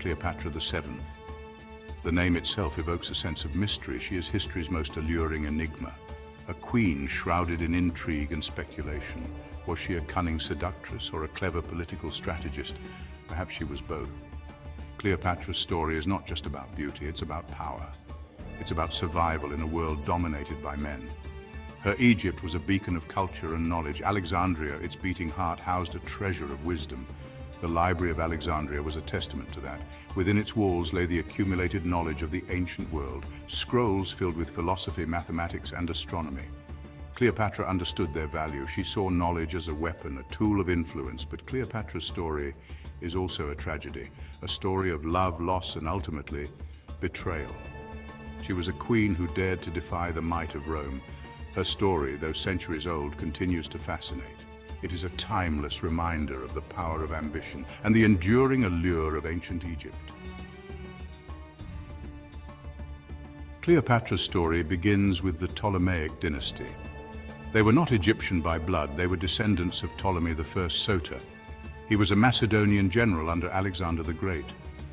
Cleopatra VII. The name itself evokes a sense of mystery. She is history's most alluring enigma. A queen shrouded in intrigue and speculation. Was she a cunning seductress or a clever political strategist? Perhaps she was both. Cleopatra's story is not just about beauty, it's about power. It's about survival in a world dominated by men. Her Egypt was a beacon of culture and knowledge. Alexandria, its beating heart, housed a treasure of wisdom. The Library of Alexandria was a testament to that. Within its walls lay the accumulated knowledge of the ancient world, scrolls filled with philosophy, mathematics, and astronomy. Cleopatra understood their value. She saw knowledge as a weapon, a tool of influence. But Cleopatra's story is also a tragedy, a story of love, loss, and ultimately, betrayal. She was a queen who dared to defy the might of Rome. Her story, though centuries old, continues to fascinate. It is a timeless reminder of the power of ambition and the enduring allure of ancient Egypt. Cleopatra's story begins with the Ptolemaic dynasty. They were not Egyptian by blood, they were descendants of Ptolemy I Soter. He was a Macedonian general under Alexander the Great.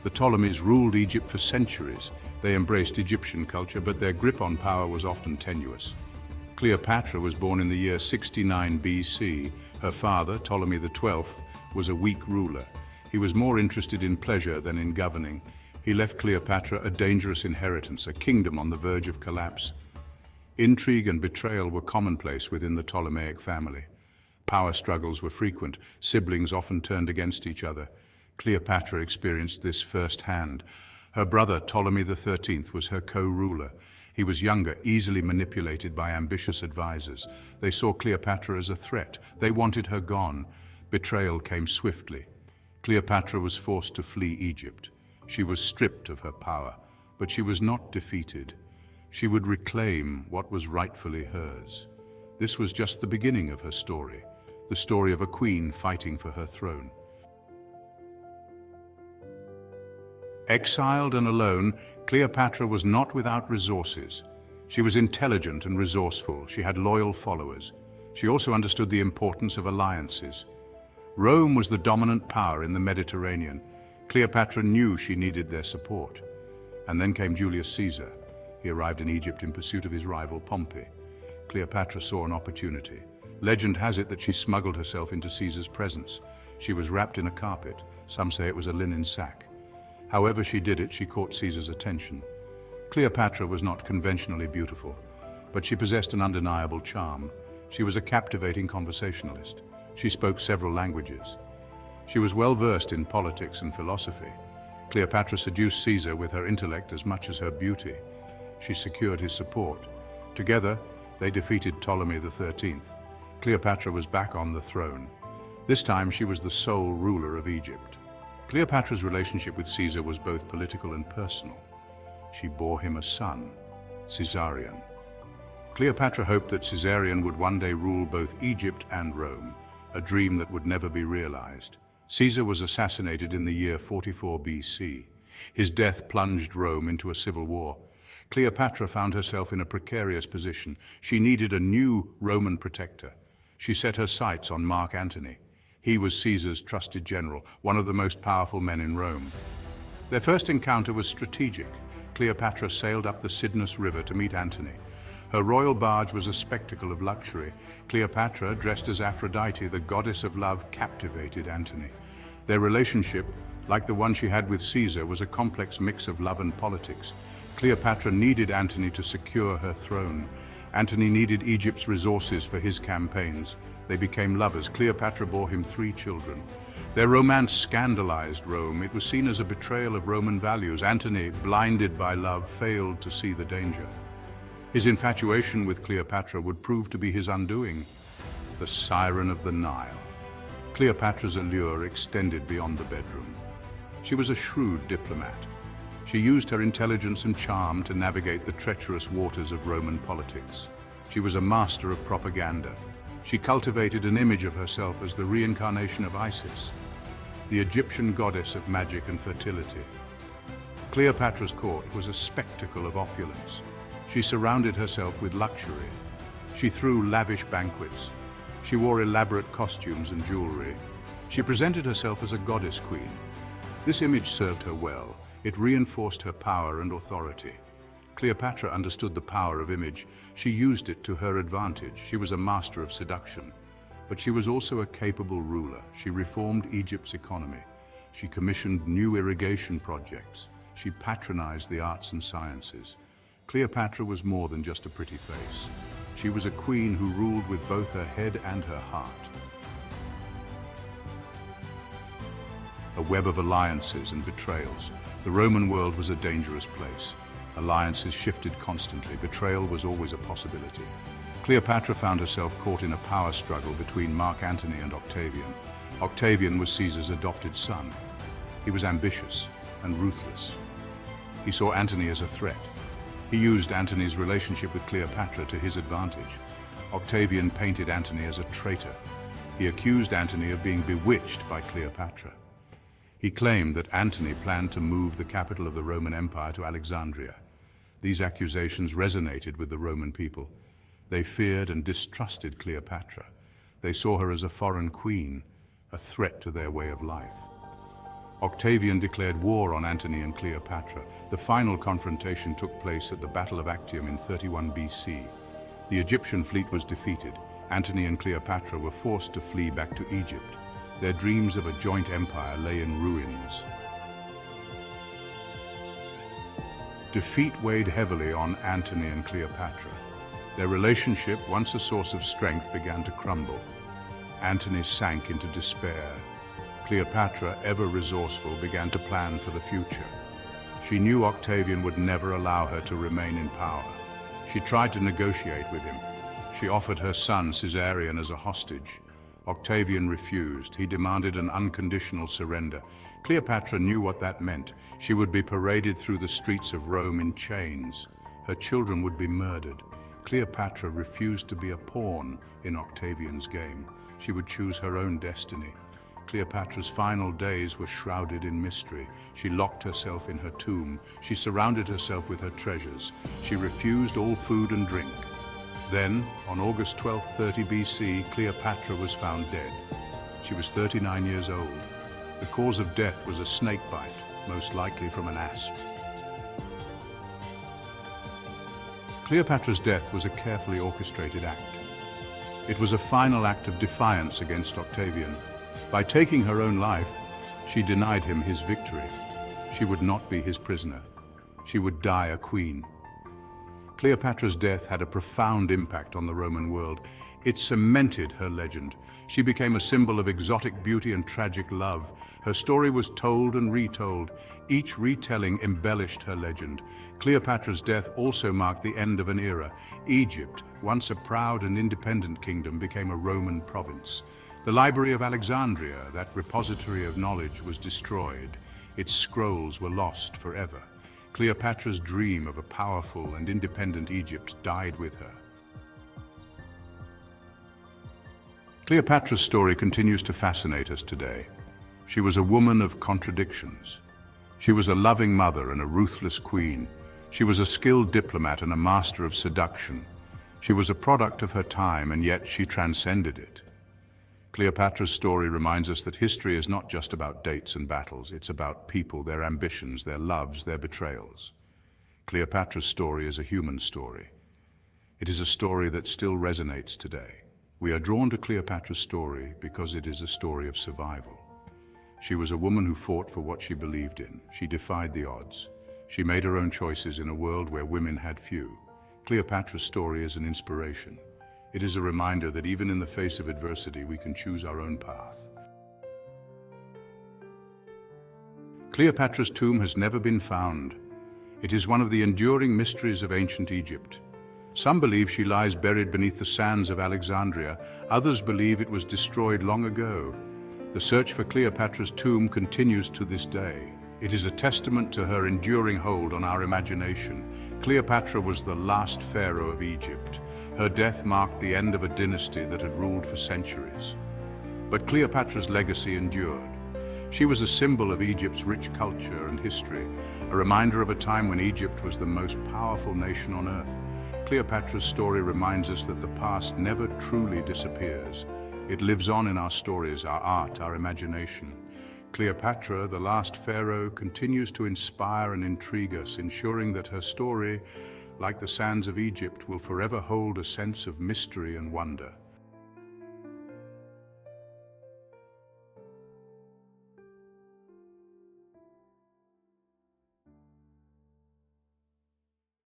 The Ptolemies ruled Egypt for centuries. They embraced Egyptian culture, but their grip on power was often tenuous. Cleopatra was born in the year 69 BC. Her father, Ptolemy XII, was a weak ruler. He was more interested in pleasure than in governing. He left Cleopatra a dangerous inheritance, a kingdom on the verge of collapse. Intrigue and betrayal were commonplace within the Ptolemaic family. Power struggles were frequent. Siblings often turned against each other. Cleopatra experienced this firsthand. Her brother, Ptolemy XIII, was her co-ruler. He was younger, easily manipulated by ambitious advisors. They saw Cleopatra as a threat. They wanted her gone. Betrayal came swiftly. Cleopatra was forced to flee Egypt. She was stripped of her power, but she was not defeated. She would reclaim what was rightfully hers. This was just the beginning of her story, the story of a queen fighting for her throne. Exiled and alone, Cleopatra was not without resources. She was intelligent and resourceful. She had loyal followers. She also understood the importance of alliances. Rome was the dominant power in the Mediterranean. Cleopatra knew she needed their support. And then came Julius Caesar. He arrived in Egypt in pursuit of his rival Pompey. Cleopatra saw an opportunity. Legend has it that she smuggled herself into Caesar's presence. She was wrapped in a carpet. Some say it was a linen sack. However she did it, she caught Caesar's attention. Cleopatra was not conventionally beautiful, but she possessed an undeniable charm. She was a captivating conversationalist. She spoke several languages. She was well versed in politics and philosophy. Cleopatra seduced Caesar with her intellect as much as her beauty. She secured his support. Together, they defeated Ptolemy XIII. Cleopatra was back on the throne. This time, she was the sole ruler of Egypt. Cleopatra's relationship with Caesar was both political and personal. She bore him a son, Caesarion. Cleopatra hoped that Caesarion would one day rule both Egypt and Rome, a dream that would never be realized. Caesar was assassinated in the year 44 BC. His death plunged Rome into a civil war. Cleopatra found herself in a precarious position. She needed a new Roman protector. She set her sights on Mark Antony. He was Caesar's trusted general, one of the most powerful men in Rome. Their first encounter was strategic. Cleopatra sailed up the Cydnus River to meet Antony. Her royal barge was a spectacle of luxury. Cleopatra, dressed as Aphrodite, the goddess of love, captivated Antony. Their relationship, like the one she had with Caesar, was a complex mix of love and politics. Cleopatra needed Antony to secure her throne. Antony needed Egypt's resources for his campaigns. They became lovers. Cleopatra bore him 3 children. Their romance scandalized Rome. It was seen as a betrayal of Roman values. Antony, blinded by love, failed to see the danger. His infatuation with Cleopatra would prove to be his undoing. The Siren of the Nile. Cleopatra's allure extended beyond the bedroom. She was a shrewd diplomat. She used her intelligence and charm to navigate the treacherous waters of Roman politics. She was a master of propaganda. She cultivated an image of herself as the reincarnation of Isis, the Egyptian goddess of magic and fertility. Cleopatra's court was a spectacle of opulence. She surrounded herself with luxury. She threw lavish banquets. She wore elaborate costumes and jewelry. She presented herself as a goddess queen. This image served her well. It reinforced her power and authority. Cleopatra understood the power of image. She used it to her advantage. She was a master of seduction. But she was also a capable ruler. She reformed Egypt's economy. She commissioned new irrigation projects. She patronized the arts and sciences. Cleopatra was more than just a pretty face. She was a queen who ruled with both her head and her heart. A web of alliances and betrayals. The Roman world was a dangerous place. Alliances shifted constantly. Betrayal was always a possibility. Cleopatra found herself caught in a power struggle between Mark Antony and Octavian. Octavian was Caesar's adopted son. He was ambitious and ruthless. He saw Antony as a threat. He used Antony's relationship with Cleopatra to his advantage. Octavian painted Antony as a traitor. He accused Antony of being bewitched by Cleopatra. He claimed that Antony planned to move the capital of the Roman Empire to Alexandria. These accusations resonated with the Roman people. They feared and distrusted Cleopatra. They saw her as a foreign queen, a threat to their way of life. Octavian declared war on Antony and Cleopatra. The final confrontation took place at the Battle of Actium in 31 BC. The Egyptian fleet was defeated. Antony and Cleopatra were forced to flee back to Egypt. Their dreams of a joint empire lay in ruins. Defeat weighed heavily on Antony and Cleopatra. Their relationship, once a source of strength, began to crumble. Antony sank into despair. Cleopatra, ever resourceful, began to plan for the future. She knew Octavian would never allow her to remain in power. She tried to negotiate with him. She offered her son Caesarion as a hostage. Octavian refused. He demanded an unconditional surrender. Cleopatra knew what that meant. She would be paraded through the streets of Rome in chains. Her children would be murdered. Cleopatra refused to be a pawn in Octavian's game. She would choose her own destiny. Cleopatra's final days were shrouded in mystery. She locked herself in her tomb. She surrounded herself with her treasures. She refused all food and drink. Then, on August 12, 30 BC, Cleopatra was found dead. She was 39 years old. The cause of death was a snake bite, most likely from an asp. Cleopatra's death was a carefully orchestrated act. It was a final act of defiance against Octavian. By taking her own life, she denied him his victory. She would not be his prisoner. She would die a queen. Cleopatra's death had a profound impact on the Roman world. It cemented her legend. She became a symbol of exotic beauty and tragic love. Her story was told and retold. Each retelling embellished her legend. Cleopatra's death also marked the end of an era. Egypt, once a proud and independent kingdom, became a Roman province. The Library of Alexandria, that repository of knowledge, was destroyed. Its scrolls were lost forever. Cleopatra's dream of a powerful and independent Egypt died with her. Cleopatra's story continues to fascinate us today. She was a woman of contradictions. She was a loving mother and a ruthless queen. She was a skilled diplomat and a master of seduction. She was a product of her time, and yet she transcended it. Cleopatra's story reminds us that history is not just about dates and battles. It's about people, their ambitions, their loves, their betrayals. Cleopatra's story is a human story. It is a story that still resonates today. We are drawn to Cleopatra's story because it is a story of survival. She was a woman who fought for what she believed in. She defied the odds. She made her own choices in a world where women had few. Cleopatra's story is an inspiration. It is a reminder that even in the face of adversity, we can choose our own path. Cleopatra's tomb has never been found. It is one of the enduring mysteries of ancient Egypt. Some believe she lies buried beneath the sands of Alexandria. Others believe it was destroyed long ago. The search for Cleopatra's tomb continues to this day. It is a testament to her enduring hold on our imagination. Cleopatra was the last pharaoh of Egypt. Her death marked the end of a dynasty that had ruled for centuries. But Cleopatra's legacy endured. She was a symbol of Egypt's rich culture and history, a reminder of a time when Egypt was the most powerful nation on earth. Cleopatra's story reminds us that the past never truly disappears. It lives on in our stories, our art, our imagination. Cleopatra, the last pharaoh, continues to inspire and intrigue us, ensuring that her story, like the sands of Egypt, will forever hold a sense of mystery and wonder.